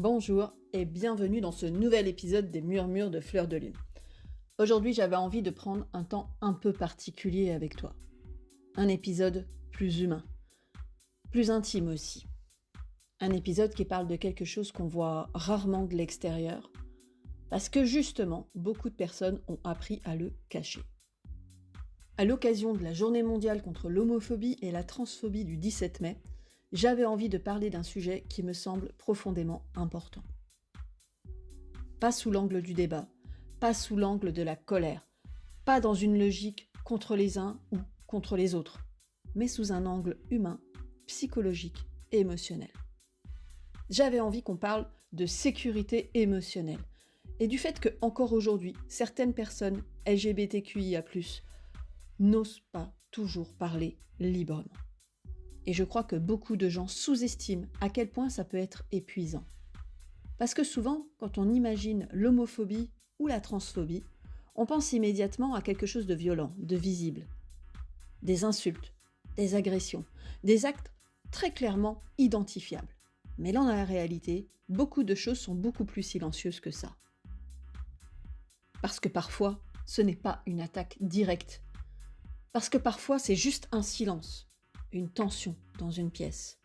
Bonjour et bienvenue dans ce nouvel épisode des Murmures de Fleur de Lune. Aujourd'hui, j'avais envie de prendre un temps un peu particulier avec toi. Un épisode plus humain, plus intime aussi. Un épisode qui parle de quelque chose qu'on voit rarement de l'extérieur, parce que justement, beaucoup de personnes ont appris à le cacher. À l'occasion de la Journée mondiale contre l'homophobie et la transphobie du 17 mai, j'avais envie de parler d'un sujet qui me semble profondément important. Pas sous l'angle du débat, pas sous l'angle de la colère, pas dans une logique contre les uns ou contre les autres, mais sous un angle humain, psychologique et émotionnel. J'avais envie qu'on parle de sécurité émotionnelle et du fait que, encore aujourd'hui, certaines personnes LGBTQIA+, n'osent pas toujours parler librement. Et je crois que beaucoup de gens sous-estiment à quel point ça peut être épuisant. Parce que souvent, quand on imagine l'homophobie ou la transphobie, on pense immédiatement à quelque chose de violent, de visible. Des insultes, des agressions, des actes très clairement identifiables. Mais là, dans la réalité, beaucoup de choses sont beaucoup plus silencieuses que ça. Parce que parfois, ce n'est pas une attaque directe. Parce que parfois, c'est juste un silence. Une tension dans une pièce.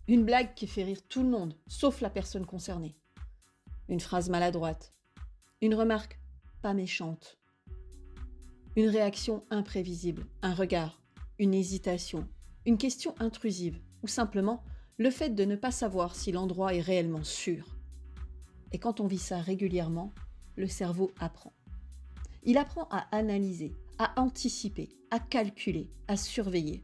Une blague qui fait rire tout le monde, sauf la personne concernée. Une phrase maladroite. Une remarque pas méchante. Une réaction imprévisible, un regard, une hésitation, une question intrusive, ou simplement le fait de ne pas savoir si l'endroit est réellement sûr. Et quand on vit ça régulièrement, le cerveau apprend. Il apprend à analyser, à anticiper, à calculer, à surveiller.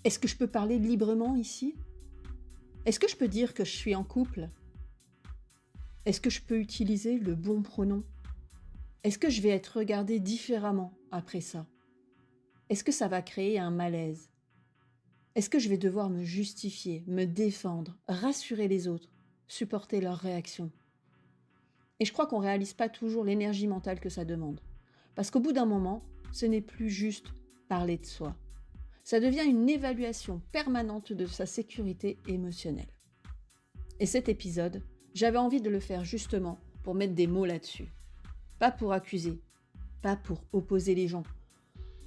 Est-ce que je peux parler librement ici ? Est-ce que je peux dire que je suis en couple ? Est-ce que je peux utiliser le bon pronom ? Est-ce que je vais être regardée différemment après ça ? Est-ce que ça va créer un malaise ? Est-ce que je vais devoir me justifier, me défendre, rassurer les autres, supporter leurs réactions ? Et je crois qu'on ne réalise pas toujours l'énergie mentale que ça demande. Parce qu'au bout d'un moment, ce n'est plus juste parler de soi. Ça devient une évaluation permanente de sa sécurité émotionnelle. Et cet épisode, j'avais envie de le faire justement pour mettre des mots là-dessus. Pas pour accuser, pas pour opposer les gens,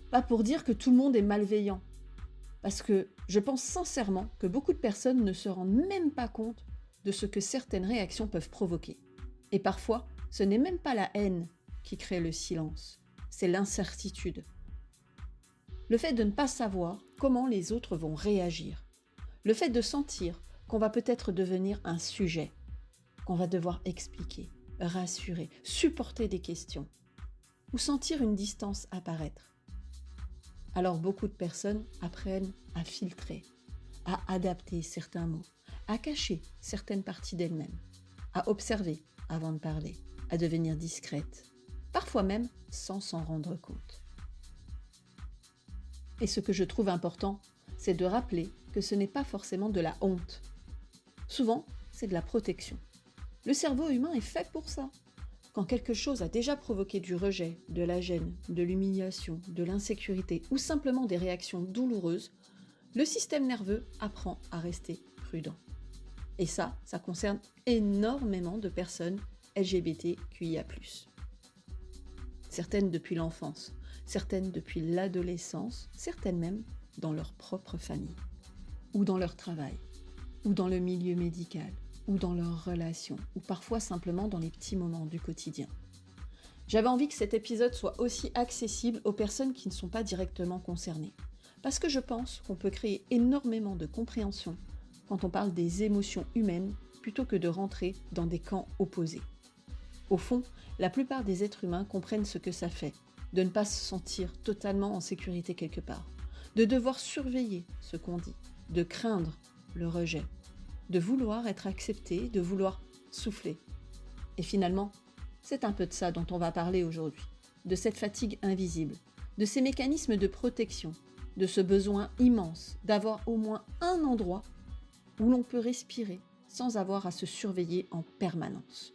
pas pour dire que tout le monde est malveillant. Parce que je pense sincèrement que beaucoup de personnes ne se rendent même pas compte de ce que certaines réactions peuvent provoquer. Et parfois, ce n'est même pas la haine qui crée le silence, c'est l'incertitude. Le fait de ne pas savoir comment les autres vont réagir. Le fait de sentir qu'on va peut-être devenir un sujet, qu'on va devoir expliquer, rassurer, supporter des questions, ou sentir une distance apparaître. Alors beaucoup de personnes apprennent à filtrer, à adapter certains mots, à cacher certaines parties d'elles-mêmes, à observer avant de parler, à devenir discrètes, parfois même sans s'en rendre compte. Et ce que je trouve important, c'est de rappeler que ce n'est pas forcément de la honte. Souvent, c'est de la protection. Le cerveau humain est fait pour ça. Quand quelque chose a déjà provoqué du rejet, de la gêne, de l'humiliation, de l'insécurité ou simplement des réactions douloureuses, le système nerveux apprend à rester prudent. Et ça concerne énormément de personnes LGBTQIA+. Certaines depuis l'enfance, certaines depuis l'adolescence, certaines même dans leur propre famille, ou dans leur travail, ou dans le milieu médical, ou dans leurs relations, ou parfois simplement dans les petits moments du quotidien. J'avais envie que cet épisode soit aussi accessible aux personnes qui ne sont pas directement concernées, parce que je pense qu'on peut créer énormément de compréhension quand on parle des émotions humaines plutôt que de rentrer dans des camps opposés. Au fond, la plupart des êtres humains comprennent ce que ça fait, de ne pas se sentir totalement en sécurité quelque part, de devoir surveiller ce qu'on dit, de craindre le rejet, de vouloir être accepté, de vouloir souffler. Et finalement, c'est un peu de ça dont on va parler aujourd'hui, de cette fatigue invisible, de ces mécanismes de protection, de ce besoin immense d'avoir au moins un endroit où l'on peut respirer sans avoir à se surveiller en permanence.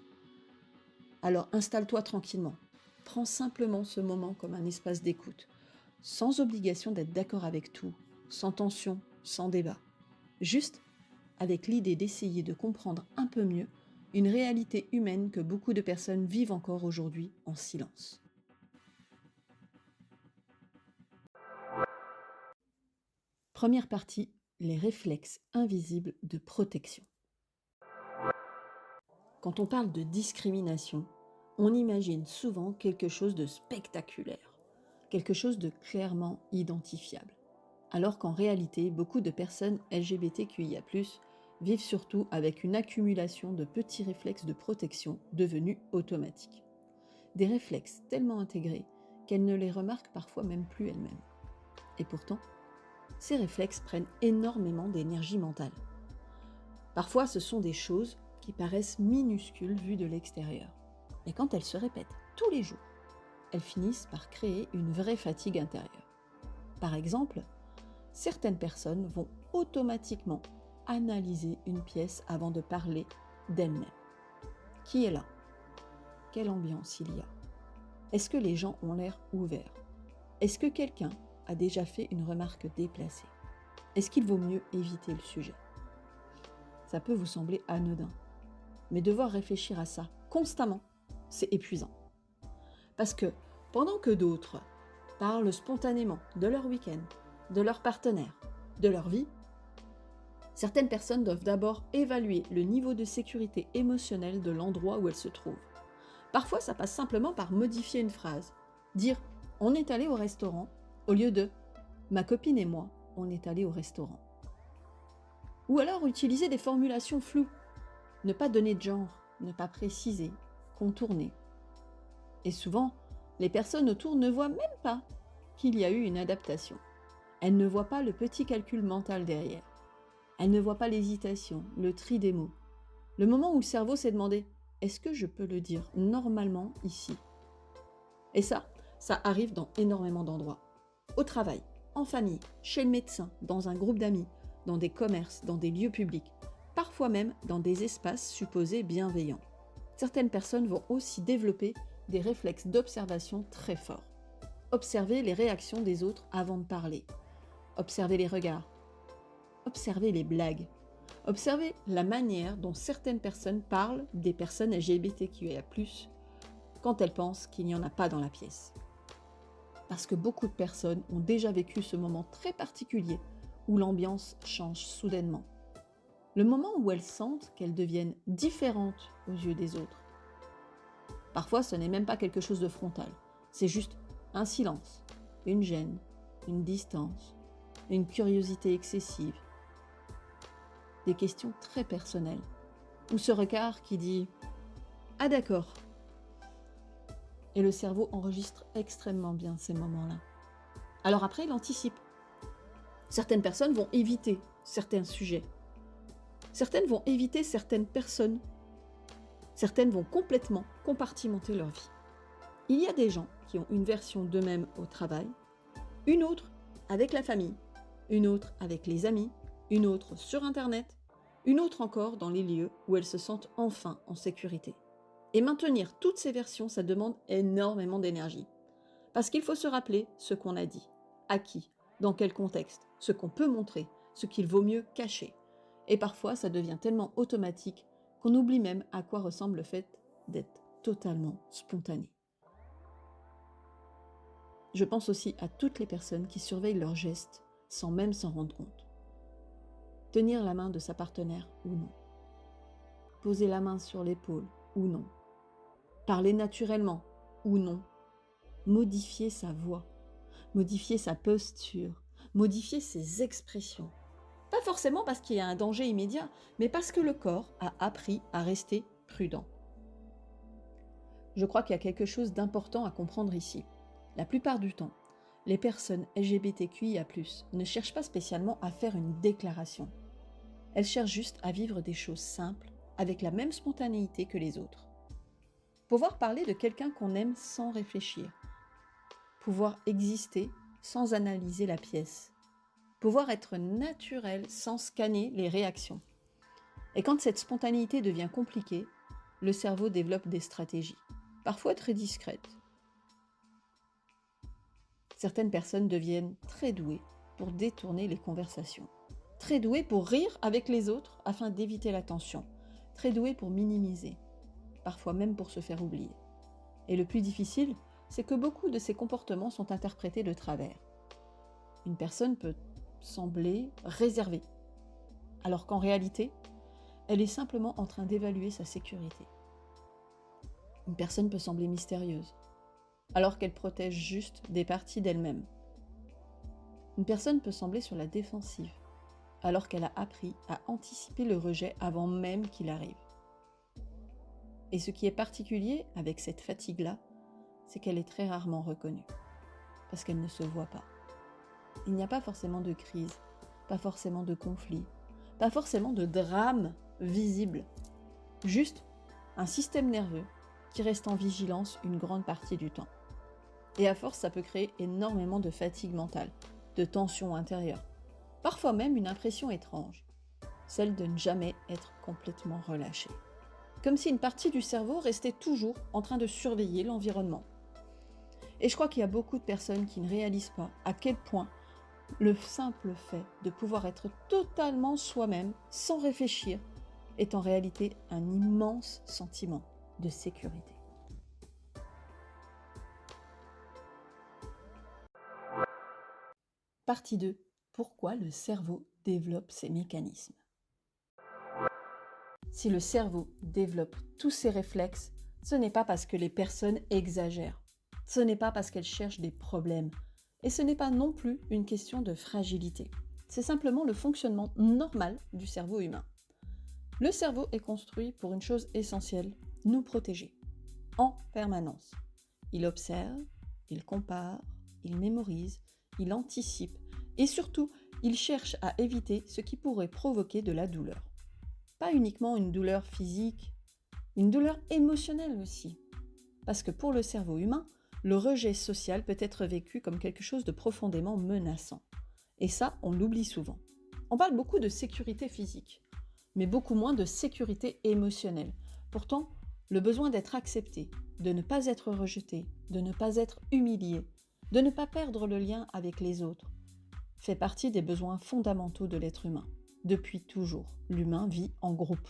Alors installe-toi tranquillement, prends simplement ce moment comme un espace d'écoute, sans obligation d'être d'accord avec tout, sans tension, sans débat. Juste avec l'idée d'essayer de comprendre un peu mieux une réalité humaine que beaucoup de personnes vivent encore aujourd'hui en silence. Première partie, les réflexes invisibles de protection. Quand on parle de discrimination, on imagine souvent quelque chose de spectaculaire, quelque chose de clairement identifiable. Alors qu'en réalité, beaucoup de personnes LGBTQIA+, vivent surtout avec une accumulation de petits réflexes de protection devenus automatiques. Des réflexes tellement intégrés qu'elles ne les remarquent parfois même plus elles-mêmes. Et pourtant, ces réflexes prennent énormément d'énergie mentale. Parfois, ce sont des choses qui paraissent minuscules vues de l'extérieur. Mais quand elles se répètent tous les jours, elles finissent par créer une vraie fatigue intérieure. Par exemple, certaines personnes vont automatiquement analyser une pièce avant de parler d'elle-même. Qui est là? Quelle ambiance il y a? Est-ce que les gens ont l'air ouverts? Est-ce que quelqu'un a déjà fait une remarque déplacée? Est-ce qu'il vaut mieux éviter le sujet? Ça peut vous sembler anodin, mais devoir réfléchir à ça constamment, c'est épuisant. Parce que pendant que d'autres parlent spontanément de leur week-end, de leur partenaire, de leur vie, certaines personnes doivent d'abord évaluer le niveau de sécurité émotionnelle de l'endroit où elles se trouvent. Parfois, ça passe simplement par modifier une phrase. Dire « on est allé au restaurant » au lieu de « ma copine et moi, on est allé au restaurant ». Ou alors utiliser des formulations floues. Ne pas donner de genre, ne pas préciser, contourner. Et souvent, les personnes autour ne voient même pas qu'il y a eu une adaptation. Elles ne voient pas le petit calcul mental derrière. Elles ne voient pas l'hésitation, le tri des mots. Le moment où le cerveau s'est demandé « est-ce que je peux le dire normalement ici ?» Et ça arrive dans énormément d'endroits. Au travail, en famille, chez le médecin, dans un groupe d'amis, dans des commerces, dans des lieux publics, parfois même dans des espaces supposés bienveillants. Certaines personnes vont aussi développer des réflexes d'observation très forts. Observer les réactions des autres avant de parler. Observer les regards. Observer les blagues. Observer la manière dont certaines personnes parlent des personnes LGBTQIA+, quand elles pensent qu'il n'y en a pas dans la pièce. Parce que beaucoup de personnes ont déjà vécu ce moment très particulier où l'ambiance change soudainement. Le moment où elles sentent qu'elles deviennent différentes aux yeux des autres. Parfois, ce n'est même pas quelque chose de frontal. C'est juste un silence, une gêne, une distance, une curiosité excessive. Des questions très personnelles. Ou ce regard qui dit « Ah d'accord !» Et le cerveau enregistre extrêmement bien ces moments-là. Alors après, il anticipe. Certaines personnes vont éviter certains sujets. Certaines vont éviter certaines personnes. Certaines vont complètement compartimenter leur vie. Il y a des gens qui ont une version d'eux-mêmes au travail, une autre avec la famille, une autre avec les amis, une autre sur Internet, une autre encore dans les lieux où elles se sentent enfin en sécurité. Et maintenir toutes ces versions, ça demande énormément d'énergie. Parce qu'il faut se rappeler ce qu'on a dit, à qui, dans quel contexte, ce qu'on peut montrer, ce qu'il vaut mieux cacher. Et parfois, ça devient tellement automatique qu'on oublie même à quoi ressemble le fait d'être totalement spontané. Je pense aussi à toutes les personnes qui surveillent leurs gestes sans même s'en rendre compte. Tenir la main de sa partenaire ou non. Poser la main sur l'épaule ou non. Parler naturellement ou non. Modifier sa voix, modifier sa posture, modifier ses expressions. Pas forcément parce qu'il y a un danger immédiat, mais parce que le corps a appris à rester prudent. Je crois qu'il y a quelque chose d'important à comprendre ici. La plupart du temps, les personnes LGBTQIA+, ne cherchent pas spécialement à faire une déclaration. Elles cherchent juste à vivre des choses simples, avec la même spontanéité que les autres. Pouvoir parler de quelqu'un qu'on aime sans réfléchir. Pouvoir exister sans analyser la pièce. Pouvoir être naturel sans scanner les réactions. Et quand cette spontanéité devient compliquée, le cerveau développe des stratégies, parfois très discrètes. Certaines personnes deviennent très douées pour détourner les conversations, très doué pour rire avec les autres afin d'éviter la tension, très doué pour minimiser, parfois même pour se faire oublier. Et le plus difficile, c'est que beaucoup de ces comportements sont interprétés de travers. Une personne peut sembler réservée, alors qu'en réalité, elle est simplement en train d'évaluer sa sécurité. Une personne peut sembler mystérieuse, alors qu'elle protège juste des parties d'elle-même. Une personne peut sembler sur la défensive, alors qu'elle a appris à anticiper le rejet avant même qu'il arrive. Et ce qui est particulier avec cette fatigue-là, c'est qu'elle est très rarement reconnue, parce qu'elle ne se voit pas. Il n'y a pas forcément de crise, pas forcément de conflit, pas forcément de drame visible, juste un système nerveux qui reste en vigilance une grande partie du temps. Et à force, ça peut créer énormément de fatigue mentale, de tension intérieure, parfois même une impression étrange, celle de ne jamais être complètement relâché. Comme si une partie du cerveau restait toujours en train de surveiller l'environnement. Et je crois qu'il y a beaucoup de personnes qui ne réalisent pas à quel point le simple fait de pouvoir être totalement soi-même, sans réfléchir, est en réalité un immense sentiment de sécurité. Partie 2. Pourquoi le cerveau développe ces mécanismes? Si le cerveau développe tous ces réflexes, ce n'est pas parce que les personnes exagèrent. Ce n'est pas parce qu'elles cherchent des problèmes. Et ce n'est pas non plus une question de fragilité. C'est simplement le fonctionnement normal du cerveau humain. Le cerveau est construit pour une chose essentielle, nous protéger, en permanence. Il observe, il compare, il mémorise, il anticipe et surtout, il cherche à éviter ce qui pourrait provoquer de la douleur. Pas uniquement une douleur physique, une douleur émotionnelle aussi. Parce que pour le cerveau humain, le rejet social peut être vécu comme quelque chose de profondément menaçant. Et ça, on l'oublie souvent. On parle beaucoup de sécurité physique, mais beaucoup moins de sécurité émotionnelle. Pourtant, le besoin d'être accepté, de ne pas être rejeté, de ne pas être humilié, de ne pas perdre le lien avec les autres, fait partie des besoins fondamentaux de l'être humain. Depuis toujours, l'humain vit en groupe.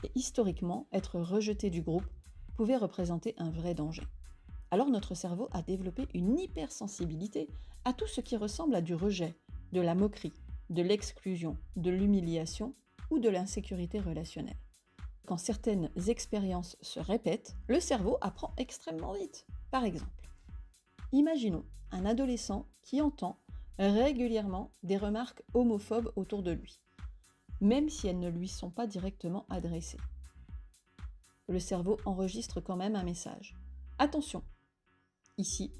Et historiquement, être rejeté du groupe pouvait représenter un vrai danger. Alors notre cerveau a développé une hypersensibilité à tout ce qui ressemble à du rejet, de la moquerie, de l'exclusion, de l'humiliation ou de l'insécurité relationnelle. Quand certaines expériences se répètent, le cerveau apprend extrêmement vite. Par exemple, imaginons un adolescent qui entend régulièrement des remarques homophobes autour de lui, même si elles ne lui sont pas directement adressées. Le cerveau enregistre quand même un message. Attention, ici,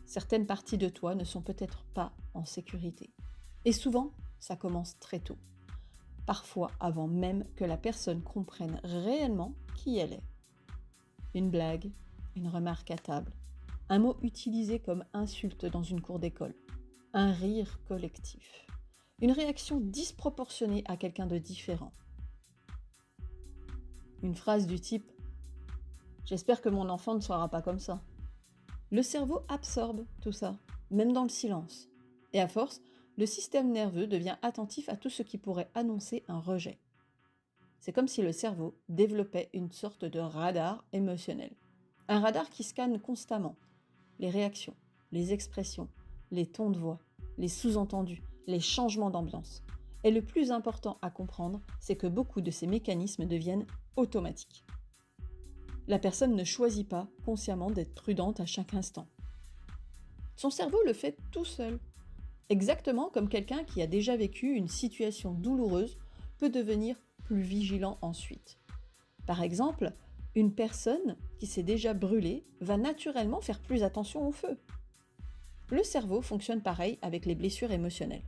certaines parties de toi ne sont peut-être pas en sécurité. Et souvent, ça commence très tôt. Parfois avant même que la personne comprenne réellement qui elle est. Une blague, une remarque à table, un mot utilisé comme insulte dans une cour d'école, un rire collectif, une réaction disproportionnée à quelqu'un de différent. Une phrase du type « J'espère que mon enfant ne sera pas comme ça ». Le cerveau absorbe tout ça, même dans le silence. Et à force, le système nerveux devient attentif à tout ce qui pourrait annoncer un rejet. C'est comme si le cerveau développait une sorte de radar émotionnel. Un radar qui scanne constamment les réactions, les expressions, les tons de voix, les sous-entendus, les changements d'ambiance. Et le plus important à comprendre, c'est que beaucoup de ces mécanismes deviennent automatiques. La personne ne choisit pas consciemment d'être prudente à chaque instant. Son cerveau le fait tout seul. Exactement comme quelqu'un qui a déjà vécu une situation douloureuse peut devenir plus vigilant ensuite. Par exemple, une personne qui s'est déjà brûlée va naturellement faire plus attention au feu. Le cerveau fonctionne pareil avec les blessures émotionnelles.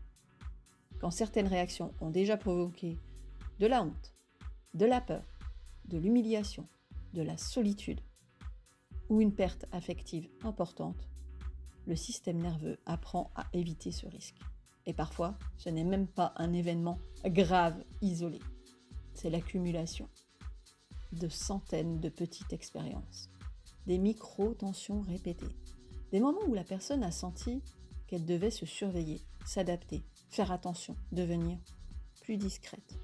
Quand certaines réactions ont déjà provoqué de la honte, de la peur, de l'humiliation, de la solitude ou une perte affective importante, le système nerveux apprend à éviter ce risque. Et parfois, ce n'est même pas un événement grave isolé. C'est l'accumulation de centaines de petites expériences, des micro-tensions répétées, des moments où la personne a senti qu'elle devait se surveiller, s'adapter, faire attention, devenir plus discrète.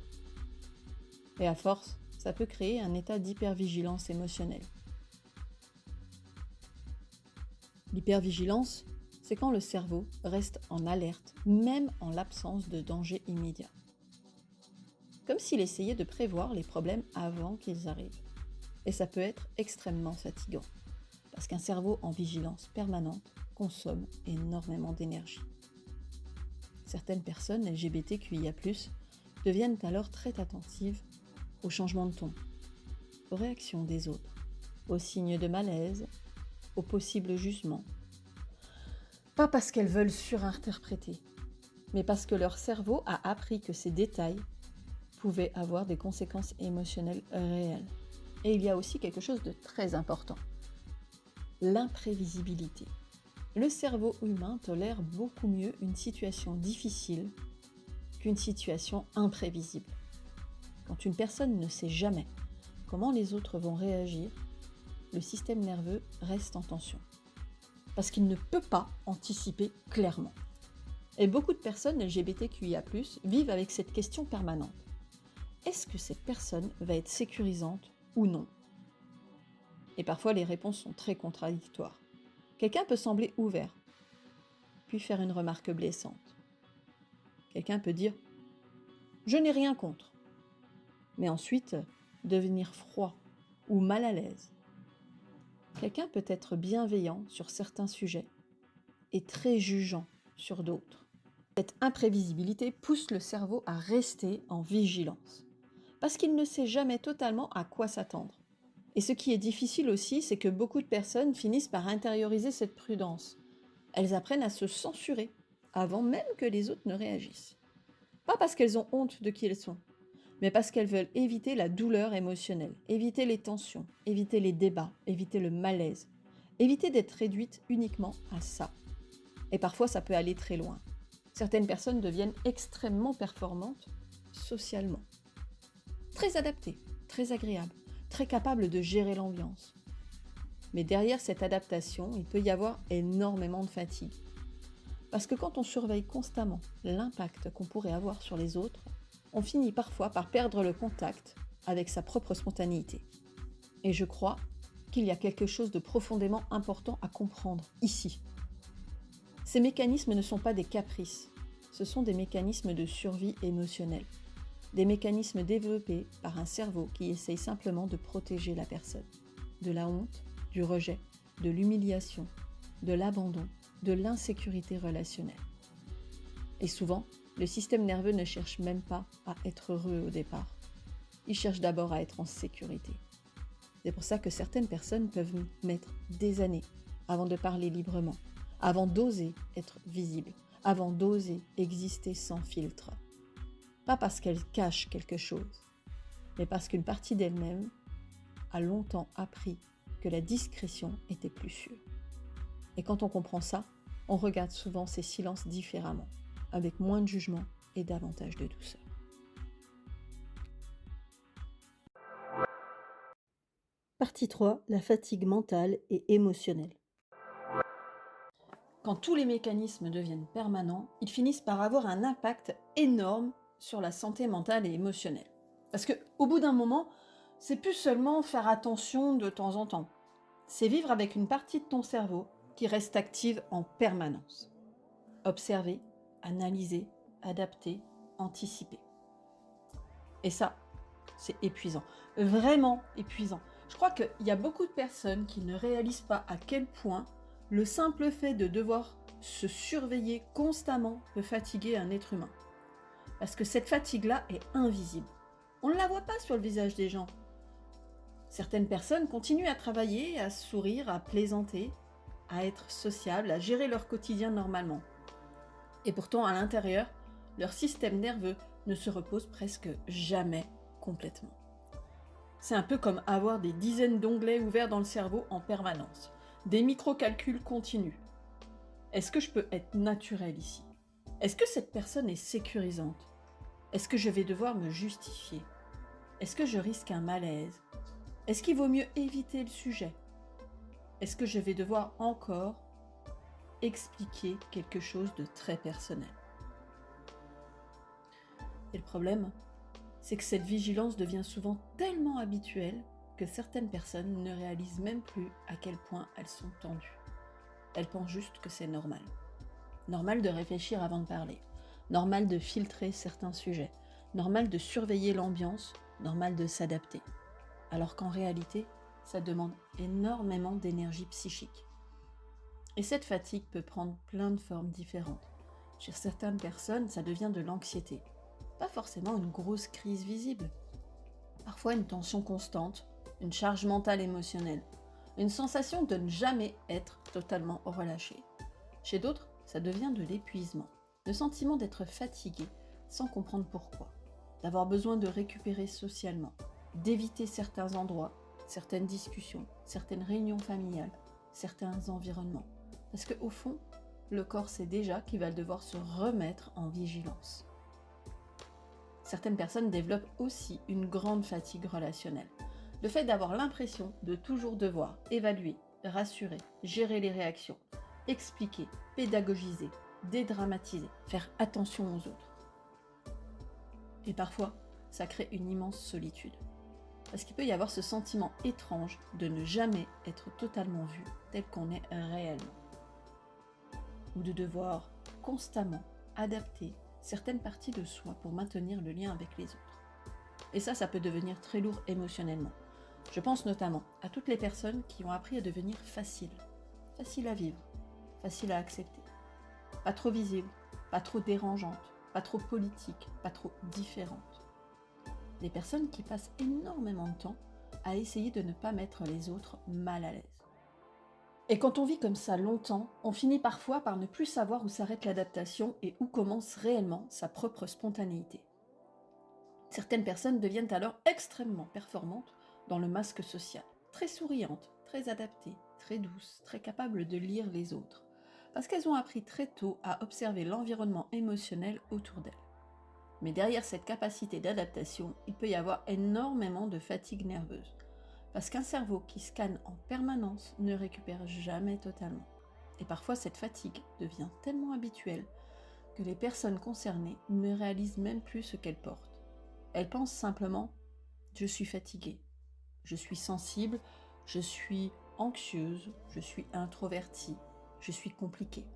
Et à force, ça peut créer un état d'hypervigilance émotionnelle. L'hypervigilance, c'est quand le cerveau reste en alerte, même en l'absence de danger immédiat. Comme s'il essayait de prévoir les problèmes avant qu'ils arrivent. Et ça peut être extrêmement fatigant, parce qu'un cerveau en vigilance permanente consomme énormément d'énergie. Certaines personnes LGBTQIA+, deviennent alors très attentives aux changements de ton, aux réactions des autres, aux signes de malaise, aux possibles jugements. Pas parce qu'elles veulent surinterpréter, mais parce que leur cerveau a appris que ces détails pouvaient avoir des conséquences émotionnelles réelles. Et il y a aussi quelque chose de très important, l'imprévisibilité. Le cerveau humain tolère beaucoup mieux une situation difficile qu'une situation imprévisible. Quand une personne ne sait jamais comment les autres vont réagir, le système nerveux reste en tension. Parce qu'il ne peut pas anticiper clairement. Et beaucoup de personnes LGBTQIA+, vivent avec cette question permanente. Est-ce que cette personne va être sécurisante ou non ? Et parfois les réponses sont très contradictoires. Quelqu'un peut sembler ouvert, puis faire une remarque blessante. Quelqu'un peut dire « je n'ai rien contre », mais ensuite devenir froid ou mal à l'aise. Quelqu'un peut être bienveillant sur certains sujets et très jugeant sur d'autres. Cette imprévisibilité pousse le cerveau à rester en vigilance, parce qu'il ne sait jamais totalement à quoi s'attendre. Et ce qui est difficile aussi, c'est que beaucoup de personnes finissent par intérioriser cette prudence. Elles apprennent à se censurer avant même que les autres ne réagissent. Pas parce qu'elles ont honte de qui elles sont, mais parce qu'elles veulent éviter la douleur émotionnelle, éviter les tensions, éviter les débats, éviter le malaise, éviter d'être réduites uniquement à ça. Et parfois, ça peut aller très loin. Certaines personnes deviennent extrêmement performantes socialement, très adaptées, très agréables, très capables de gérer l'ambiance. Mais derrière cette adaptation, il peut y avoir énormément de fatigue. Parce que quand on surveille constamment l'impact qu'on pourrait avoir sur les autres, on finit parfois par perdre le contact avec sa propre spontanéité. Et je crois qu'il y a quelque chose de profondément important à comprendre ici. Ces mécanismes ne sont pas des caprices, ce sont des mécanismes de survie émotionnelle. Des mécanismes développés par un cerveau qui essaye simplement de protéger la personne. De la honte, du rejet, de l'humiliation, de l'abandon, de l'insécurité relationnelle. Et souvent, le système nerveux ne cherche même pas à être heureux au départ. Il cherche d'abord à être en sécurité. C'est pour ça que certaines personnes peuvent mettre des années avant de parler librement, avant d'oser être visibles, avant d'oser exister sans filtre. Pas parce qu'elles cachent quelque chose, mais parce qu'une partie d'elles-mêmes a longtemps appris que la discrétion était plus sûre. Et quand on comprend ça, on regarde souvent ces silences différemment, avec moins de jugement et davantage de douceur. Partie 3, la fatigue mentale et émotionnelle. Quand tous les mécanismes deviennent permanents, ils finissent par avoir un impact énorme sur la santé mentale et émotionnelle. Parce qu'au bout d'un moment, c'est plus seulement faire attention de temps en temps. C'est vivre avec une partie de ton cerveau qui reste active en permanence. Observer, analyser, adapter, anticiper. Et ça, c'est épuisant. Vraiment épuisant. Je crois qu'il y a beaucoup de personnes qui ne réalisent pas à quel point le simple fait de devoir se surveiller constamment peut fatiguer un être humain. Parce que cette fatigue-là est invisible. On ne la voit pas sur le visage des gens. Certaines personnes continuent à travailler, à sourire, à plaisanter, à être sociables, à gérer leur quotidien normalement. Et pourtant, à l'intérieur, leur système nerveux ne se repose presque jamais complètement. C'est un peu comme avoir des dizaines d'onglets ouverts dans le cerveau en permanence. Des micro-calculs continus. Est-ce que je peux être naturel ici ? Est-ce que cette personne est sécurisante ? Est-ce que je vais devoir me justifier ? Est-ce que je risque un malaise ? Est-ce qu'il vaut mieux éviter le sujet ? Est-ce que je vais devoir encore expliquer quelque chose de très personnel ? Et le problème, c'est que cette vigilance devient souvent tellement habituelle que certaines personnes ne réalisent même plus à quel point elles sont tendues. Elles pensent juste que c'est normal. Normal de réfléchir avant de parler. Normal de filtrer certains sujets. Normal de surveiller l'ambiance. Normal de s'adapter. Alors qu'en réalité, ça demande énormément d'énergie psychique. Et cette fatigue peut prendre plein de formes différentes. Chez certaines personnes, ça devient de l'anxiété. Pas forcément une grosse crise visible. Parfois une tension constante, une charge mentale émotionnelle, une sensation de ne jamais être totalement relâché. Chez d'autres, ça devient de l'épuisement, le sentiment d'être fatigué sans comprendre pourquoi, d'avoir besoin de récupérer socialement, d'éviter certains endroits, certaines discussions, certaines réunions familiales, certains environnements. Parce qu'au fond, le corps sait déjà qu'il va devoir se remettre en vigilance. Certaines personnes développent aussi une grande fatigue relationnelle. Le fait d'avoir l'impression de toujours devoir évaluer, rassurer, gérer les réactions, expliquer, pédagogiser, dédramatiser, faire attention aux autres. Et parfois, ça crée une immense solitude. Parce qu'il peut y avoir ce sentiment étrange de ne jamais être totalement vu tel qu'on est réellement. Ou de devoir constamment adapter certaines parties de soi pour maintenir le lien avec les autres. Et ça peut devenir très lourd émotionnellement. Je pense notamment à toutes les personnes qui ont appris à devenir faciles à vivre, faciles à accepter, pas trop visibles, pas trop dérangeantes, pas trop politiques, pas trop différentes. Des personnes qui passent énormément de temps à essayer de ne pas mettre les autres mal à l'aise. Et quand on vit comme ça longtemps, on finit parfois par ne plus savoir où s'arrête l'adaptation et où commence réellement sa propre spontanéité. Certaines personnes deviennent alors extrêmement performantes dans le masque social, très souriantes, très adaptées, très douces, très capables de lire les autres, parce qu'elles ont appris très tôt à observer l'environnement émotionnel autour d'elles. Mais derrière cette capacité d'adaptation, il peut y avoir énormément de fatigue nerveuse, parce qu'un cerveau qui scanne en permanence ne récupère jamais totalement. Et parfois cette fatigue devient tellement habituelle que les personnes concernées ne réalisent même plus ce qu'elles portent. Elles pensent simplement « je suis fatiguée, je suis sensible, je suis anxieuse, je suis introvertie, je suis compliquée ».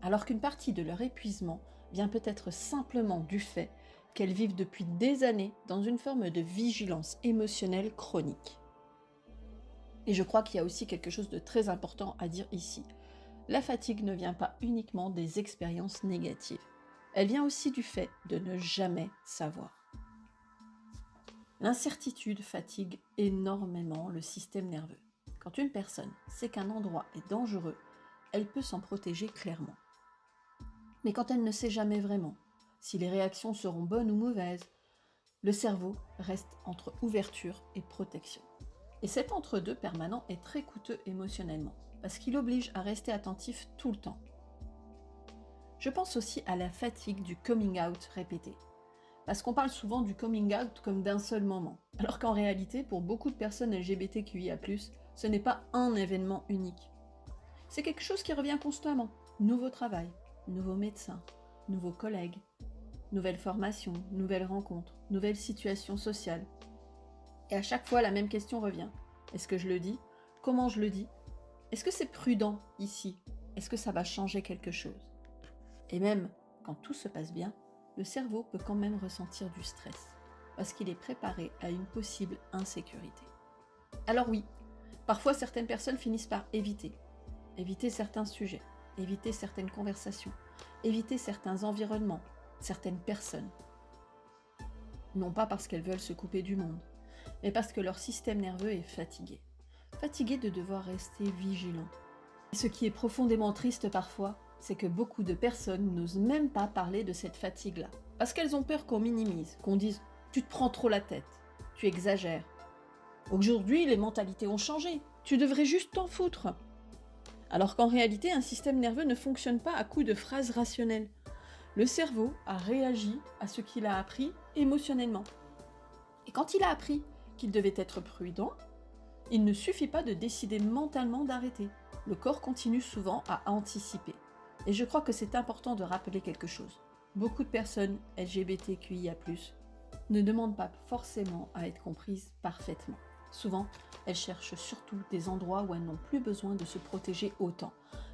Alors qu'une partie de leur épuisement vient peut-être simplement du fait qu'elles vivent depuis des années dans une forme de vigilance émotionnelle chronique. Et je crois qu'il y a aussi quelque chose de très important à dire ici. La fatigue ne vient pas uniquement des expériences négatives. Elle vient aussi du fait de ne jamais savoir. L'incertitude fatigue énormément le système nerveux. Quand une personne sait qu'un endroit est dangereux, elle peut s'en protéger clairement. Mais quand elle ne sait jamais vraiment si les réactions seront bonnes ou mauvaises, le cerveau reste entre ouverture et protection. Et cet entre-deux permanent est très coûteux émotionnellement, parce qu'il oblige à rester attentif tout le temps. Je pense aussi à la fatigue du coming out répété, parce qu'on parle souvent du coming out comme d'un seul moment, alors qu'en réalité, pour beaucoup de personnes LGBTQIA+, ce n'est pas un événement unique. C'est quelque chose qui revient constamment. Nouveau travail, nouveau médecin, nouveaux collègues, nouvelles formations, nouvelles rencontres, nouvelles situations sociales. Et à chaque fois, la même question revient. Est-ce que je le dis ? Comment je le dis ? Est-ce que c'est prudent ici ? Est-ce que ça va changer quelque chose ? Et même quand tout se passe bien, le cerveau peut quand même ressentir du stress, parce qu'il est préparé à une possible insécurité. Alors oui, parfois certaines personnes finissent par éviter certains sujets, éviter certaines conversations, éviter certains environnements, certaines personnes. Non pas parce qu'elles veulent se couper du monde, mais parce que leur système nerveux est fatigué. Fatigué de devoir rester vigilant. Et ce qui est profondément triste parfois, c'est que beaucoup de personnes n'osent même pas parler de cette fatigue-là. Parce qu'elles ont peur qu'on minimise, qu'on dise « tu te prends trop la tête, tu exagères ». Aujourd'hui, les mentalités ont changé, tu devrais juste t'en foutre. Alors qu'en réalité, un système nerveux ne fonctionne pas à coup de phrases rationnelles. Le cerveau a réagi à ce qu'il a appris émotionnellement. Et quand il a appris qu'il devait être prudent, il ne suffit pas de décider mentalement d'arrêter. Le corps continue souvent à anticiper. Et je crois que c'est important de rappeler quelque chose. Beaucoup de personnes LGBTQIA+, ne demandent pas forcément à être comprises parfaitement. Souvent, elles cherchent surtout des endroits où elles n'ont plus besoin de se protéger autant.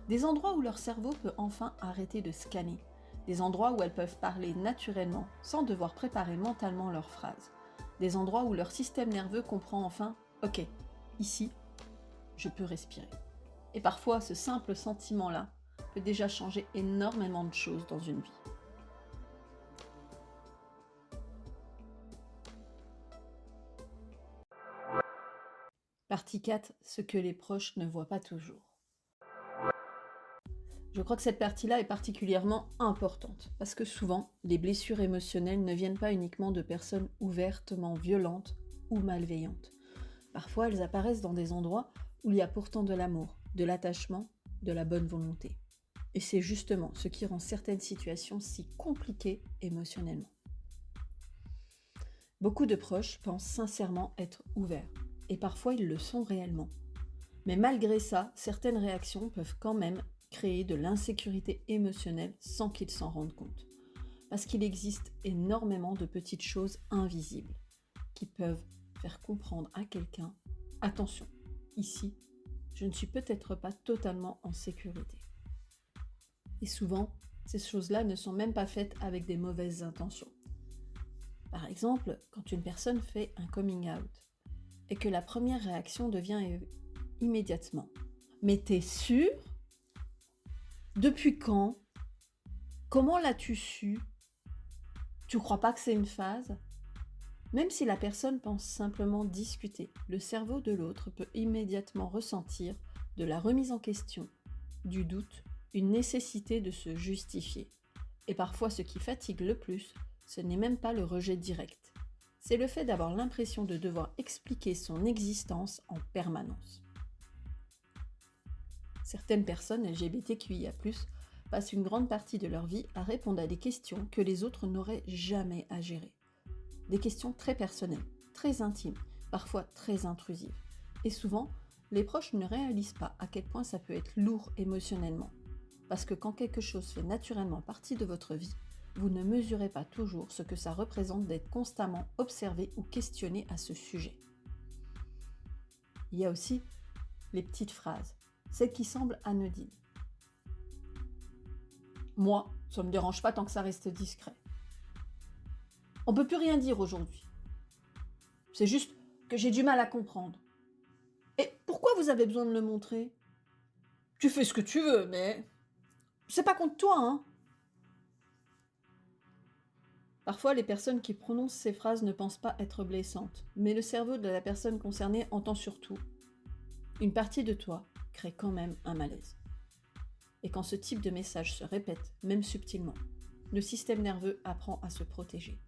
Des endroits où leur cerveau peut enfin arrêter de scanner. Des endroits où elles peuvent parler naturellement sans devoir préparer mentalement leurs phrases. Des endroits où leur système nerveux comprend enfin « Ok, ici, je peux respirer ». Et parfois, ce simple sentiment-là peut déjà changer énormément de choses dans une vie. Partie 4, ce que les proches ne voient pas toujours. Je crois que cette partie-là est particulièrement importante, parce que souvent, les blessures émotionnelles ne viennent pas uniquement de personnes ouvertement violentes ou malveillantes. Parfois, elles apparaissent dans des endroits où il y a pourtant de l'amour, de l'attachement, de la bonne volonté. Et c'est justement ce qui rend certaines situations si compliquées émotionnellement. Beaucoup de proches pensent sincèrement être ouverts, et parfois ils le sont réellement. Mais malgré ça, certaines réactions peuvent quand même créer de l'insécurité émotionnelle sans qu'ils s'en rendent compte. Parce qu'il existe énormément de petites choses invisibles qui peuvent faire comprendre à quelqu'un « Attention, ici, je ne suis peut-être pas totalement en sécurité ». Et souvent, ces choses-là ne sont même pas faites avec des mauvaises intentions. Par exemple, quand une personne fait un coming out et que la première réaction devient immédiatement « Mais t'es sûr ? Depuis quand ? Comment l'as-tu su ? Tu crois pas que c'est une phase ?» Même si la personne pense simplement discuter, le cerveau de l'autre peut immédiatement ressentir de la remise en question, du doute, une nécessité de se justifier. Et parfois, ce qui fatigue le plus, ce n'est même pas le rejet direct. C'est le fait d'avoir l'impression de devoir expliquer son existence en permanence. Certaines personnes LGBTQIA+, passent une grande partie de leur vie à répondre à des questions que les autres n'auraient jamais à gérer. Des questions très personnelles, très intimes, parfois très intrusives. Et souvent, les proches ne réalisent pas à quel point ça peut être lourd émotionnellement. Parce que quand quelque chose fait naturellement partie de votre vie, vous ne mesurez pas toujours ce que ça représente d'être constamment observé ou questionné à ce sujet. Il y a aussi les petites phrases, celles qui semblent anodines. Moi, ça ne me dérange pas tant que ça reste discret. On ne peut plus rien dire aujourd'hui. C'est juste que j'ai du mal à comprendre. Et pourquoi vous avez besoin de le montrer ? Tu fais ce que tu veux, mais c'est pas contre toi, hein ? Parfois, les personnes qui prononcent ces phrases ne pensent pas être blessantes, mais le cerveau de la personne concernée entend surtout « une partie de toi crée quand même un malaise ». Et quand ce type de message se répète, même subtilement, le système nerveux apprend à se protéger.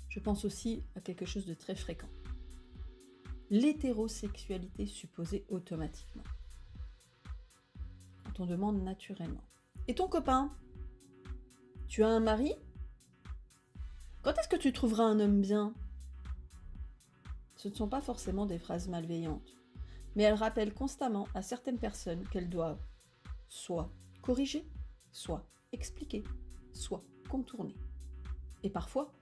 Je pense aussi à quelque chose de très fréquent. L'hétérosexualité supposée automatiquement. Quand on demande naturellement. Et ton copain ? Tu as un mari ? Quand est-ce que tu trouveras un homme bien ? Ce ne sont pas forcément des phrases malveillantes, mais elles rappellent constamment à certaines personnes qu'elles doivent soit corriger, soit expliquer, soit contourner. Et parfois,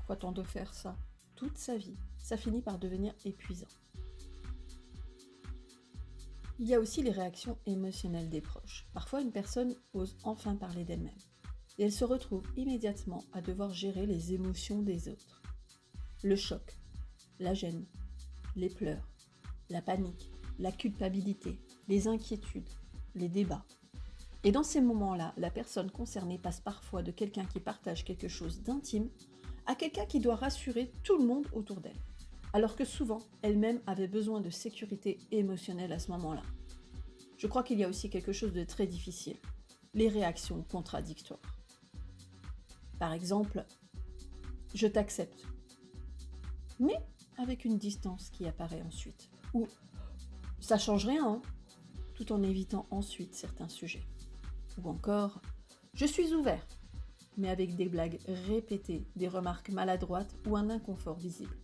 quand on doit faire ça toute sa vie, ça finit par devenir épuisant. Il y a aussi les réactions émotionnelles des proches. Parfois, une personne ose enfin parler d'elle-même. Et elle se retrouve immédiatement à devoir gérer les émotions des autres. Le choc, la gêne, les pleurs, la panique, la culpabilité, les inquiétudes, les débats. Et dans ces moments-là, la personne concernée passe parfois de quelqu'un qui partage quelque chose d'intime à quelqu'un qui doit rassurer tout le monde autour d'elle, alors que souvent, elle-même avait besoin de sécurité émotionnelle à ce moment-là. Je crois qu'il y a aussi quelque chose de très difficile, les réactions contradictoires. Par exemple, « je t'accepte », mais avec une distance qui apparaît ensuite. Ou « ça change rien hein », tout en évitant ensuite certains sujets. Ou encore « je suis ouvert », mais avec des blagues répétées, des remarques maladroites ou un inconfort visible.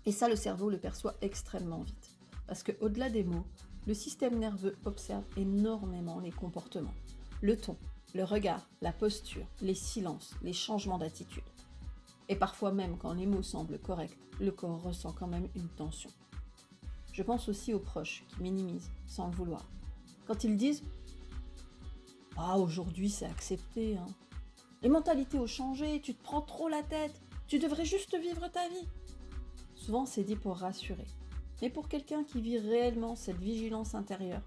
Et ça, le cerveau le perçoit extrêmement vite, parce qu'au-delà des mots, le système nerveux observe énormément les comportements. le ton, le regard, la posture, les silences, les changements d'attitude. Et parfois même quand les mots semblent corrects, le corps ressent quand même une tension. Je pense aussi aux proches qui minimisent sans le vouloir. Quand ils disent « Ah, aujourd'hui c'est accepté, hein. Les mentalités ont changé, tu te prends trop la tête, tu devrais juste vivre ta vie. » Souvent c'est dit pour rassurer. Mais pour quelqu'un qui vit réellement cette vigilance intérieure,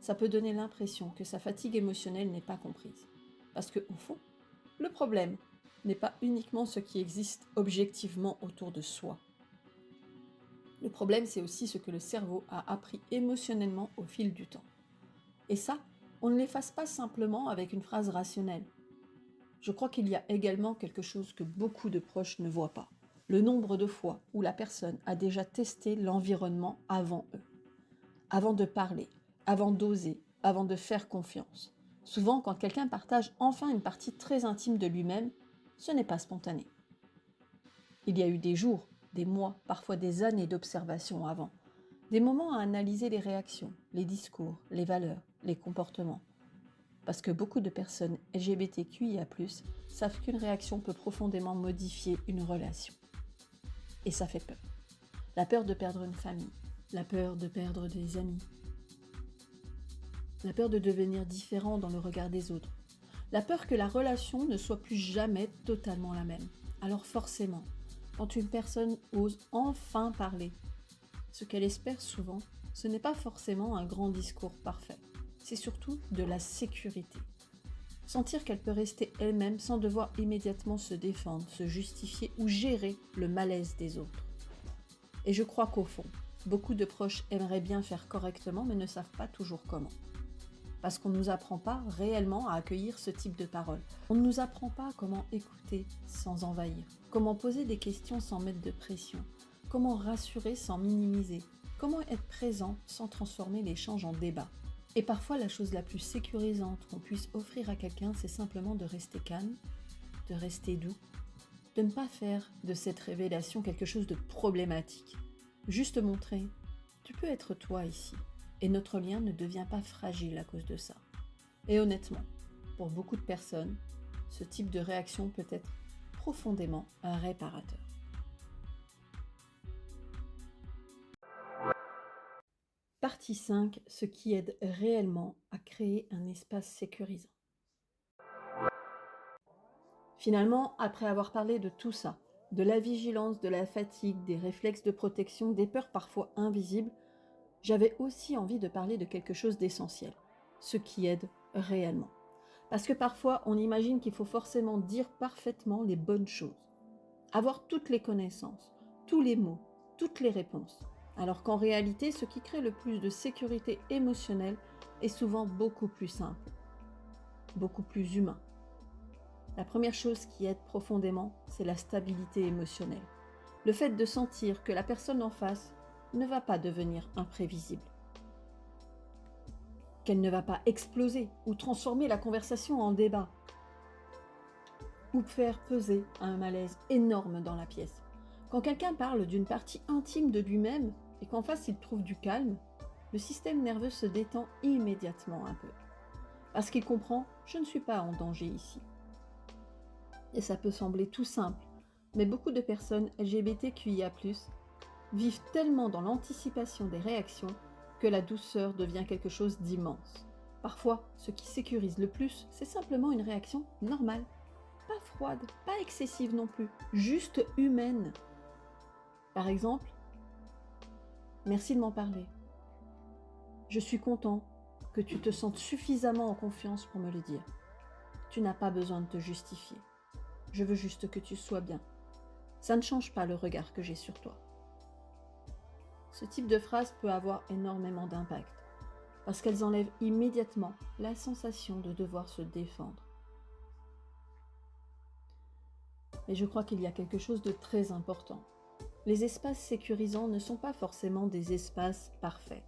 ça peut donner l'impression que sa fatigue émotionnelle n'est pas comprise. Parce que, au fond, le problème n'est pas uniquement ce qui existe objectivement autour de soi. Le problème, c'est aussi ce que le cerveau a appris émotionnellement au fil du temps. Et ça, on ne l'efface pas simplement avec une phrase rationnelle. Je crois qu'il y a également quelque chose que beaucoup de proches ne voient pas. Le nombre de fois où la personne a déjà testé l'environnement avant eux. Avant de parler, avant d'oser, avant de faire confiance. Souvent, quand quelqu'un partage enfin une partie très intime de lui-même, ce n'est pas spontané. Il y a eu des jours, des mois, parfois des années d'observation avant. Des moments à analyser les réactions, les discours, les valeurs, les comportements. Parce que beaucoup de personnes LGBTQIA+, savent qu'une réaction peut profondément modifier une relation. Et ça fait peur. La peur de perdre une famille, la peur de perdre des amis, la peur de devenir différent dans le regard des autres, la peur que la relation ne soit plus jamais totalement la même. Alors forcément, quand une personne ose enfin parler, ce qu'elle espère souvent, ce n'est pas forcément un grand discours parfait, c'est surtout de la sécurité. Sentir qu'elle peut rester elle-même sans devoir immédiatement se défendre, se justifier ou gérer le malaise des autres. Et je crois qu'au fond, beaucoup de proches aimeraient bien faire correctement mais ne savent pas toujours comment. Parce qu'on ne nous apprend pas réellement à accueillir ce type de paroles. On ne nous apprend pas comment écouter sans envahir, comment poser des questions sans mettre de pression, comment rassurer sans minimiser, comment être présent sans transformer l'échange en débat. Et parfois, la chose la plus sécurisante qu'on puisse offrir à quelqu'un, c'est simplement de rester calme, de rester doux, de ne pas faire de cette révélation quelque chose de problématique. Juste montrer, tu peux être toi ici. Et notre lien ne devient pas fragile à cause de ça. Et honnêtement, pour beaucoup de personnes, ce type de réaction peut être profondément réparateur. Partie 5, ce qui aide réellement à créer un espace sécurisant. Finalement, après avoir parlé de tout ça, de la vigilance, de la fatigue, des réflexes de protection, des peurs parfois invisibles, j'avais aussi envie de parler de quelque chose d'essentiel, ce qui aide réellement. Parce que parfois, on imagine qu'il faut forcément dire parfaitement les bonnes choses, avoir toutes les connaissances, tous les mots, toutes les réponses, alors qu'en réalité, ce qui crée le plus de sécurité émotionnelle est souvent beaucoup plus simple, beaucoup plus humain. La première chose qui aide profondément, c'est la stabilité émotionnelle. Le fait de sentir que la personne en face ne va pas devenir imprévisible, qu'elle ne va pas exploser ou transformer la conversation en débat, ou faire peser un malaise énorme dans la pièce. Quand quelqu'un parle d'une partie intime de lui-même et qu'en face il trouve du calme, le système nerveux se détend immédiatement un peu. Parce qu'il comprend, je ne suis pas en danger ici. Et ça peut sembler tout simple, mais beaucoup de personnes LGBTQIA+, vivent tellement dans l'anticipation des réactions que la douceur devient quelque chose d'immense. Parfois, ce qui sécurise le plus, c'est simplement une réaction normale. Pas froide, pas excessive non plus, juste humaine. Par exemple, merci de m'en parler. Je suis content que tu te sentes suffisamment en confiance pour me le dire. Tu n'as pas besoin de te justifier. Je veux juste que tu sois bien. Ça ne change pas le regard que j'ai sur toi. Ce type de phrase peut avoir énormément d'impact, parce qu'elles enlèvent immédiatement la sensation de devoir se défendre. Mais je crois qu'il y a quelque chose de très important. Les espaces sécurisants ne sont pas forcément des espaces parfaits.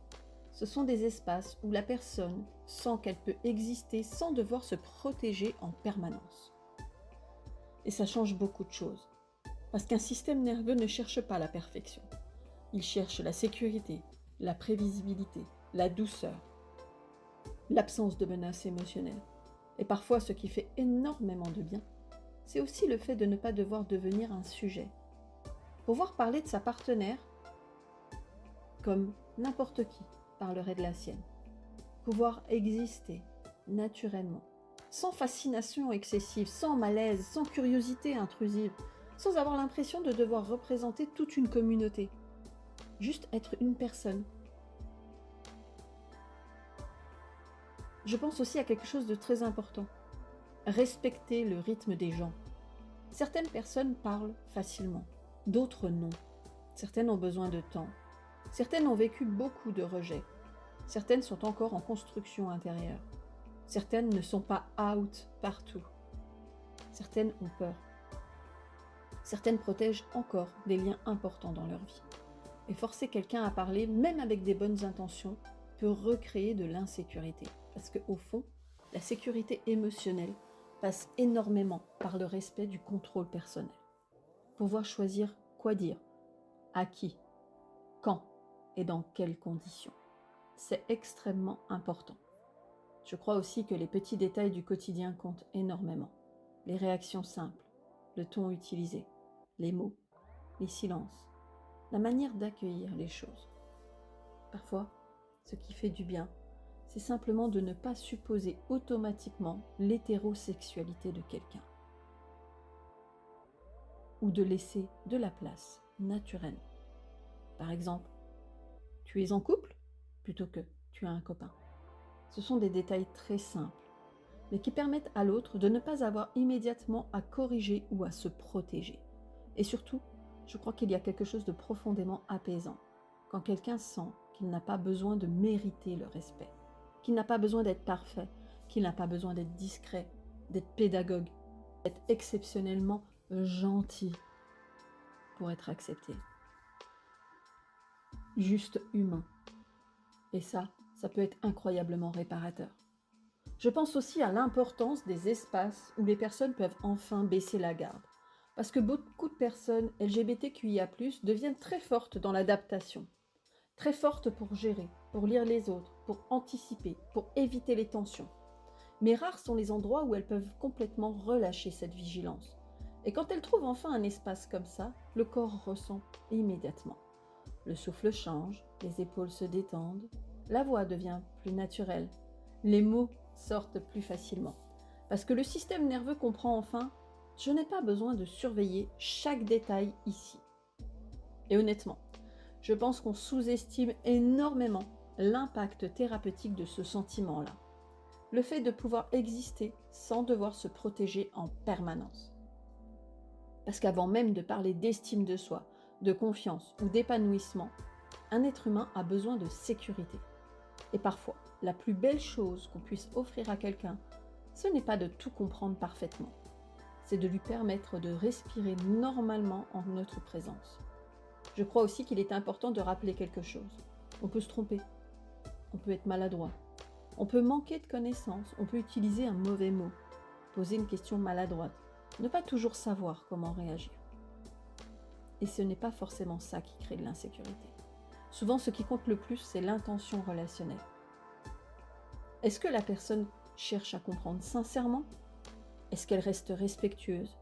Ce sont des espaces où la personne sent qu'elle peut exister sans devoir se protéger en permanence. Et ça change beaucoup de choses, parce qu'un système nerveux ne cherche pas la perfection. Il cherche la sécurité, la prévisibilité, la douceur, l'absence de menace émotionnelle. Et parfois, ce qui fait énormément de bien, c'est aussi le fait de ne pas devoir devenir un sujet. Pouvoir parler de sa partenaire comme n'importe qui parlerait de la sienne. Pouvoir exister naturellement, sans fascination excessive, sans malaise, sans curiosité intrusive, sans avoir l'impression de devoir représenter toute une communauté. Juste être une personne. Je pense aussi à quelque chose de très important. Respecter le rythme des gens. Certaines personnes parlent facilement, d'autres non. Certaines ont besoin de temps. Certaines ont vécu beaucoup de rejets. Certaines sont encore en construction intérieure. Certaines ne sont pas out partout. Certaines ont peur. Certaines protègent encore des liens importants dans leur vie. Et forcer quelqu'un à parler, même avec des bonnes intentions, peut recréer de l'insécurité. Parce qu'au fond, la sécurité émotionnelle passe énormément par le respect du contrôle personnel. Pouvoir choisir quoi dire, à qui, quand et dans quelles conditions. C'est extrêmement important. Je crois aussi que les petits détails du quotidien comptent énormément. Les réactions simples, le ton utilisé, les mots, les silences, la manière d'accueillir les choses. Parfois, ce qui fait du bien, c'est simplement de ne pas supposer automatiquement l'hétérosexualité de quelqu'un. Ou de laisser de la place naturelle. Par exemple, tu es en couple plutôt que tu as un copain. Ce sont des détails très simples, mais qui permettent à l'autre de ne pas avoir immédiatement à corriger ou à se protéger. Et surtout, je crois qu'il y a quelque chose de profondément apaisant quand quelqu'un sent qu'il n'a pas besoin de mériter le respect, qu'il n'a pas besoin d'être parfait, qu'il n'a pas besoin d'être discret, d'être pédagogue, d'être exceptionnellement gentil pour être accepté. Juste humain. Et ça peut être incroyablement réparateur. Je pense aussi à l'importance des espaces où les personnes peuvent enfin baisser la garde. Parce que beaucoup de personnes LGBTQIA+, deviennent très fortes dans l'adaptation. Très fortes pour gérer, pour lire les autres, pour anticiper, pour éviter les tensions. Mais rares sont les endroits où elles peuvent complètement relâcher cette vigilance. Et quand elles trouvent enfin un espace comme ça, le corps ressent immédiatement. Le souffle change, les épaules se détendent, la voix devient plus naturelle, les mots sortent plus facilement. Parce que le système nerveux comprend enfin « je n'ai pas besoin de surveiller chaque détail ici ». Et honnêtement, je pense qu'on sous-estime énormément l'impact thérapeutique de ce sentiment-là. Le fait de pouvoir exister sans devoir se protéger en permanence. Parce qu'avant même de parler d'estime de soi, de confiance ou d'épanouissement, un être humain a besoin de sécurité. Et parfois, la plus belle chose qu'on puisse offrir à quelqu'un, ce n'est pas de tout comprendre parfaitement. C'est de lui permettre de respirer normalement en notre présence. Je crois aussi qu'il est important de rappeler quelque chose. On peut se tromper, on peut être maladroit, on peut manquer de connaissances, on peut utiliser un mauvais mot, poser une question maladroite, ne pas toujours savoir comment réagir. Et ce n'est pas forcément ça qui crée de l'insécurité. Souvent, ce qui compte le plus, c'est l'intention relationnelle. Est-ce que la personne cherche à comprendre sincèrement? Est-ce qu'elle reste respectueuse?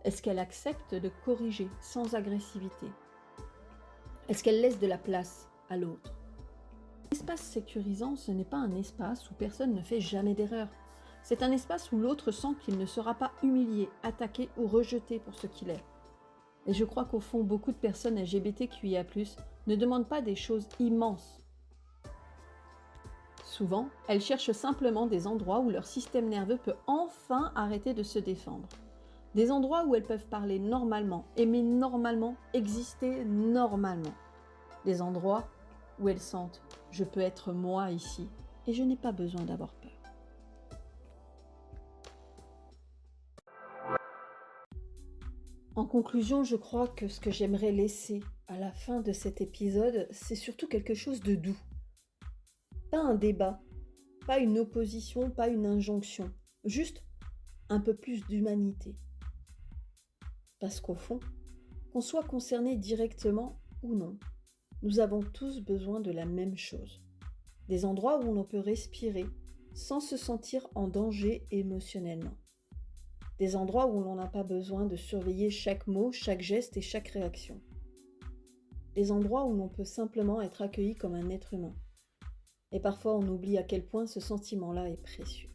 Est-ce qu'elle accepte de corriger sans agressivité? Est-ce qu'elle laisse de la place à l'autre? L'espace sécurisant, ce n'est pas un espace où personne ne fait jamais d'erreur. C'est un espace où l'autre sent qu'il ne sera pas humilié, attaqué ou rejeté pour ce qu'il est. Et je crois qu'au fond, beaucoup de personnes LGBTQIA+, ne demandent pas des choses immenses. Souvent, elles cherchent simplement des endroits où leur système nerveux peut enfin arrêter de se défendre. Des endroits où elles peuvent parler normalement, aimer normalement, exister normalement. Des endroits où elles sentent « je peux être moi ici et je n'ai pas besoin d'avoir peur ». En conclusion, je crois que ce que j'aimerais laisser à la fin de cet épisode, c'est surtout quelque chose de doux. Pas un débat, pas une opposition, pas une injonction, juste un peu plus d'humanité. Parce qu'au fond, qu'on soit concerné directement ou non, nous avons tous besoin de la même chose. Des endroits où l'on peut respirer sans se sentir en danger émotionnellement. Des endroits où l'on n'a pas besoin de surveiller chaque mot, chaque geste et chaque réaction. Des endroits où l'on peut simplement être accueilli comme un être humain. Et parfois on oublie à quel point ce sentiment-là est précieux.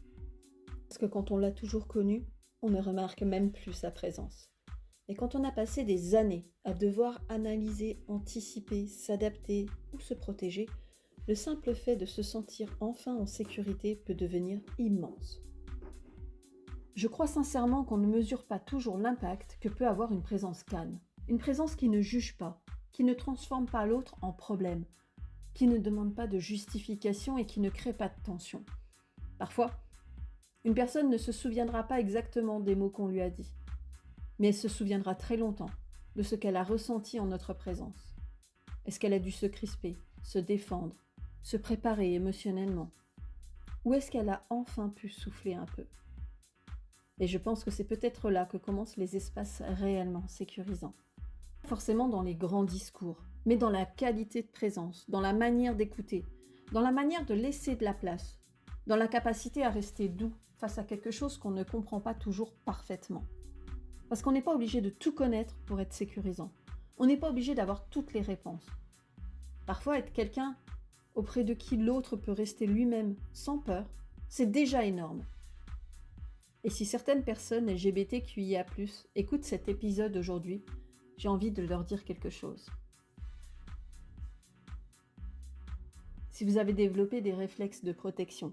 Parce que quand on l'a toujours connu, on ne remarque même plus sa présence. Et quand on a passé des années à devoir analyser, anticiper, s'adapter ou se protéger, le simple fait de se sentir enfin en sécurité peut devenir immense. Je crois sincèrement qu'on ne mesure pas toujours l'impact que peut avoir une présence calme. Une présence qui ne juge pas, qui ne transforme pas l'autre en problème, qui ne demande pas de justification et qui ne crée pas de tension. Parfois, une personne ne se souviendra pas exactement des mots qu'on lui a dit, mais elle se souviendra très longtemps de ce qu'elle a ressenti en notre présence. Est-ce qu'elle a dû se crisper, se défendre, se préparer émotionnellement? Ou est-ce qu'elle a enfin pu souffler un peu? Et je pense que c'est peut-être là que commencent les espaces réellement sécurisants. Pas forcément dans les grands discours, mais dans la qualité de présence, dans la manière d'écouter, dans la manière de laisser de la place, dans la capacité à rester doux face à quelque chose qu'on ne comprend pas toujours parfaitement. Parce qu'on n'est pas obligé de tout connaître pour être sécurisant. On n'est pas obligé d'avoir toutes les réponses. Parfois, être quelqu'un auprès de qui l'autre peut rester lui-même sans peur, c'est déjà énorme. Et si certaines personnes LGBTQIA+, écoutent cet épisode aujourd'hui, j'ai envie de leur dire quelque chose. Si vous avez développé des réflexes de protection,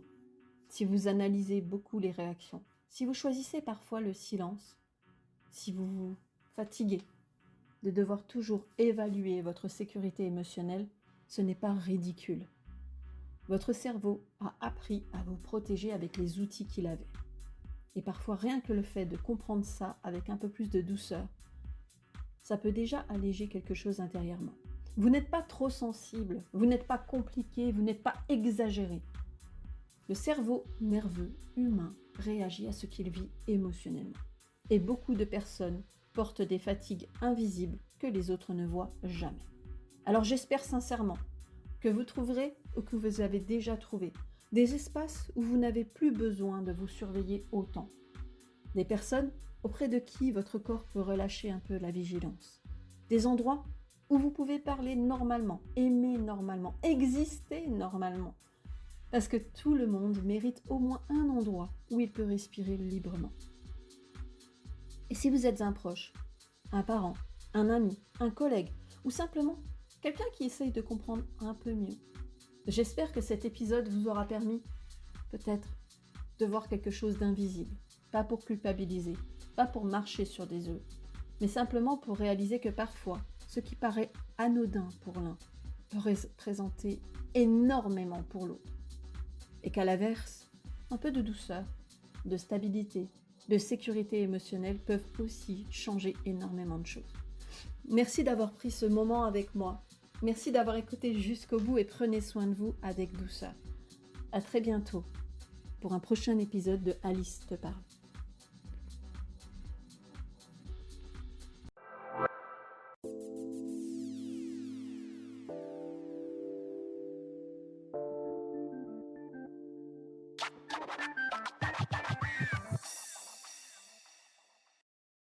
si vous analysez beaucoup les réactions, si vous choisissez parfois le silence, si vous vous fatiguez de devoir toujours évaluer votre sécurité émotionnelle, ce n'est pas ridicule. Votre cerveau a appris à vous protéger avec les outils qu'il avait. Et parfois, rien que le fait de comprendre ça avec un peu plus de douceur, ça peut déjà alléger quelque chose intérieurement. Vous n'êtes pas trop sensible, vous n'êtes pas compliqué, vous n'êtes pas exagéré. Le cerveau nerveux humain réagit à ce qu'il vit émotionnellement. Et beaucoup de personnes portent des fatigues invisibles que les autres ne voient jamais. Alors j'espère sincèrement que vous trouverez, ou que vous avez déjà trouvé, des espaces où vous n'avez plus besoin de vous surveiller autant. Des personnes auprès de qui votre corps peut relâcher un peu la vigilance. Des endroits où vous pouvez parler normalement, aimer normalement, exister normalement. Parce que tout le monde mérite au moins un endroit où il peut respirer librement. Et si vous êtes un proche, un parent, un ami, un collègue, ou simplement quelqu'un qui essaye de comprendre un peu mieux, j'espère que cet épisode vous aura permis, peut-être, de voir quelque chose d'invisible. Pas pour culpabiliser, pas pour marcher sur des œufs, mais simplement pour réaliser que parfois, ce qui paraît anodin pour l'un peut représenter énormément pour l'autre. Et qu'à l'inverse, un peu de douceur, de stabilité, de sécurité émotionnelle peuvent aussi changer énormément de choses. Merci d'avoir pris ce moment avec moi. Merci d'avoir écouté jusqu'au bout et prenez soin de vous avec douceur. À très bientôt pour un prochain épisode de Alice te parle.